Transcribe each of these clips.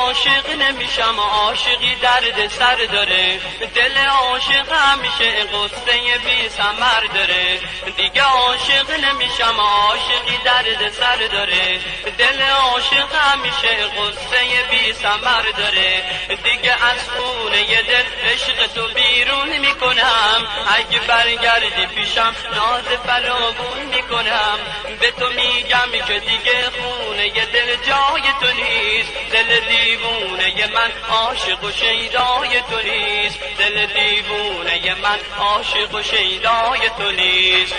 عاشق نمیشم، عاشقی درد سر داره، دل عاشق همیشه قصه بی ثمر داره. دیگه عاشق نمیشم، عاشقی درد سر داره، دل عاشق همیشه قصه بی ثمر داره. دیگه از خونه دل عشق تو بیرون میکنم، اگه برگردی پیشم ناز فراوون میکنم. به تو میگم که دیگه خونه دل جای تو نیست، دل دیوونه من عاشق و شیدای تو نیست، دل دیوونه من عاشق و شیدای تو نیست.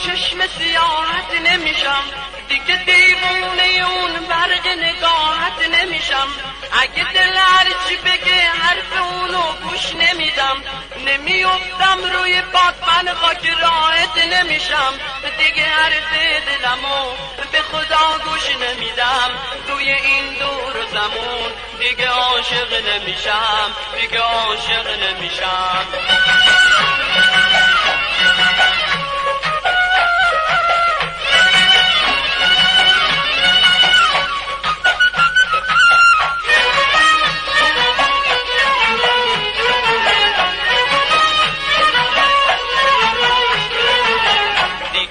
چشم سیاحت نمیشم، دیگه دیوونه اون برق نگاهت نمیشم. اگه دل هرچی بگه حرف اونو گوش نمیدم، نمیافتم روی پات من خاک راحت نمیشم. دیگه حرف دلمو به خدا گوش نمیدم، توی این دور و زمون دیگه عاشق نمیشم، دیگه عاشق نمیشم.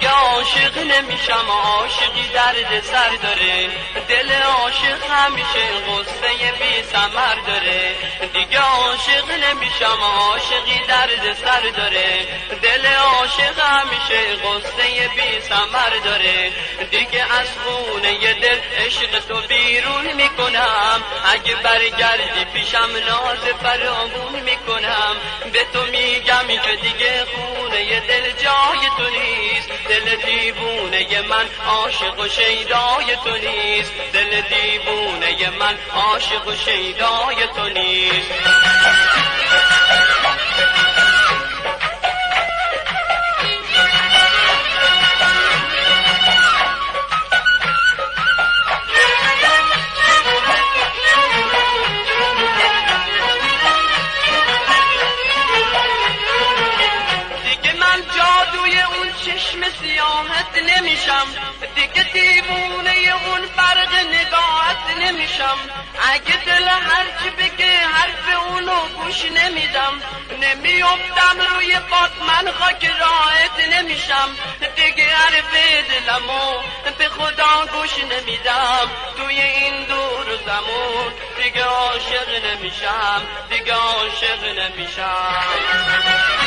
عاشق نمیشم، عاشقی درد سر داره، دل عاشق همیشه غصه بی ثمر داره. دیگه عاشق نمیشم، عاشقی درد سر داره، دل عاشق همیشه غصه بی ثمر داره. دیگه از خونه دل عشق تو بیرون میکنم، اگه برگردی پیشم ناز فراوون میکنم. به تو میگم که دیگه خونه دل جای تو نیست، دل دیوونه من عاشق و شیدای تو نیست، دل دیوونه من عاشق و شیدای تو نیست. چشم سیاحت نمیشم، دیگه دیوونه اون برق نگاهت نمیشم. اگه دل هرچی بگه حرف اونو گوش نمیدم، نمیافتم روی پات من خاک راحت نمیشم. دیگه حرف دلمو به خدا گوش نمیدم، توی این دور و زمون دیگه عاشق نمیشم، دیگه عاشق نمیشم.